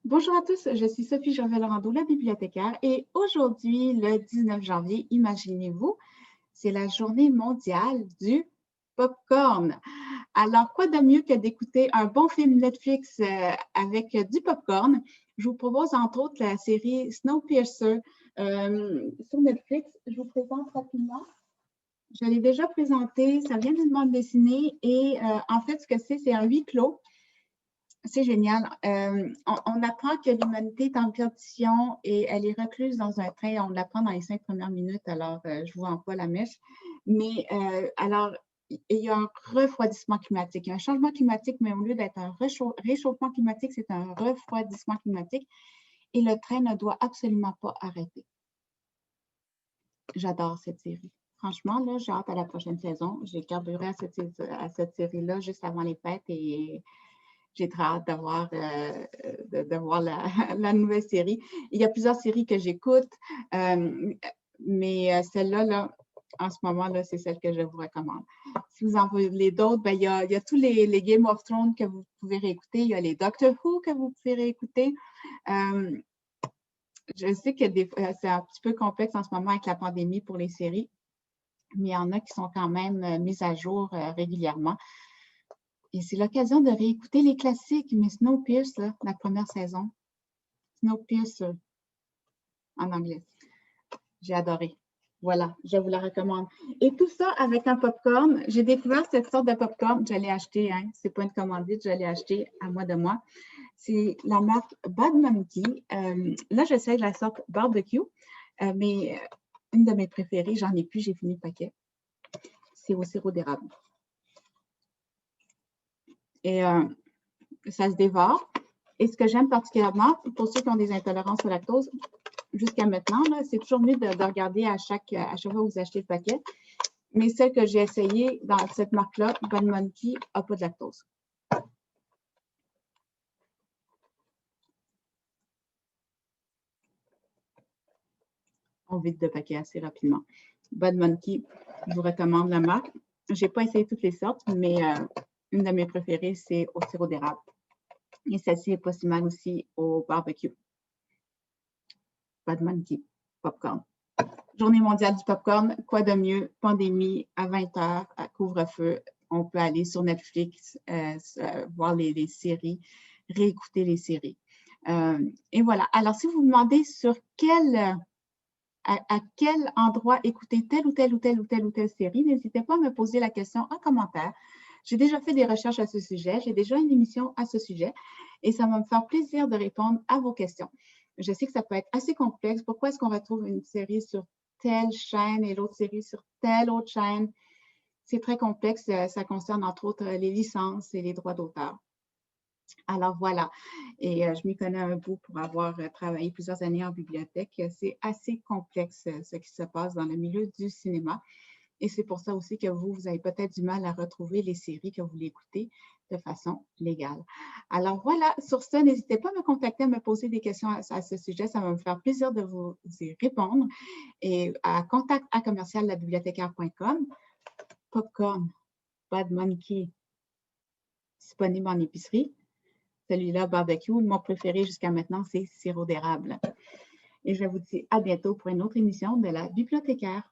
Bonjour à tous, je suis Sophie Gervais-Laurando, la bibliothécaire, et aujourd'hui, le 19 janvier, imaginez-vous, c'est la journée mondiale du popcorn. Alors, quoi de mieux que d'écouter un bon film Netflix avec du popcorn? Je vous propose entre autres la série Snowpiercer sur Netflix. Je vous présente rapidement. Je l'ai déjà présenté, ça vient d'une bande dessinée et en fait, ce que c'est un huis clos. C'est génial. On apprend que l'humanité est en perdition et elle est recluse dans un train. On l'apprend dans les 5 premières minutes, alors je ne vous vends pas la mèche. Mais alors, il y a un refroidissement climatique. Il y a un changement climatique, mais au lieu d'être un réchauffement climatique, c'est un refroidissement climatique. Et le train ne doit absolument pas arrêter. J'adore cette série. Franchement, là, j'ai hâte à la prochaine saison. J'ai carburé à cette série-là juste avant les fêtes et j'ai très hâte de voir la nouvelle série. Il y a plusieurs séries que j'écoute, mais celle-là, là, en ce moment, là, c'est celle que je vous recommande. Si vous en voulez d'autres, ben, il y a tous les Game of Thrones que vous pouvez réécouter. Il y a les Doctor Who que vous pouvez réécouter. Je sais que c'est un petit peu complexe en ce moment avec la pandémie pour les séries, mais il y en a qui sont quand même mises à jour régulièrement. Et c'est l'occasion de réécouter les classiques, mais Snowpiercer, la première saison. Snowpiercer, en anglais. J'ai adoré. Voilà, je vous la recommande. Et tout ça avec un popcorn. J'ai découvert cette sorte de popcorn. Je l'ai acheté, hein. Ce n'est pas une commandite, je l'ai acheté à moi de moi. C'est la marque Bad Monkey. Là, j'essaie de la sorte barbecue, mais une de mes préférées, j'en ai plus, j'ai fini le paquet. C'est au sirop d'érable. Et ça se dévore. Et ce que j'aime particulièrement, pour ceux qui ont des intolérances au lactose, jusqu'à maintenant, c'est toujours mieux de regarder à chaque fois que vous achetez le paquet. Mais celle que j'ai essayée dans cette marque-là, Bad Monkey, n'a pas de lactose. On vide le paquet assez rapidement. Bad Monkey, je vous recommande la marque. Je n'ai pas essayé toutes les sortes, mais une de mes préférées, c'est au sirop d'érable. Et celle-ci est pas si mal aussi au barbecue. Bad Monkey, popcorn. Journée mondiale du popcorn, quoi de mieux? Pandémie, à 20h, à couvre-feu. On peut aller sur Netflix, voir les séries, réécouter les séries. Et voilà. Alors, si vous vous demandez à quel endroit écouter telle ou telle série, n'hésitez pas à me poser la question en commentaire. J'ai déjà fait des recherches à ce sujet, j'ai déjà une émission à ce sujet et ça va me faire plaisir de répondre à vos questions. Je sais que ça peut être assez complexe. Pourquoi est-ce qu'on retrouve une série sur telle chaîne et l'autre série sur telle autre chaîne? C'est très complexe. Ça concerne entre autres les licences et les droits d'auteur. Alors voilà, et je m'y connais un bout pour avoir travaillé plusieurs années en bibliothèque. C'est assez complexe ce qui se passe dans le milieu du cinéma. Et c'est pour ça aussi que vous avez peut-être du mal à retrouver les séries que vous voulez écouter de façon légale. Alors voilà, sur ce, n'hésitez pas à me contacter, à me poser des questions à ce sujet. Ça va me faire plaisir de vous y répondre. Et à contact@commercial-labibliothécaire.com. Popcorn, Bad Monkey, disponible en épicerie. Celui-là, barbecue. Mon préféré jusqu'à maintenant, c'est sirop d'érable. Et je vous dis à bientôt pour une autre émission de la bibliothécaire.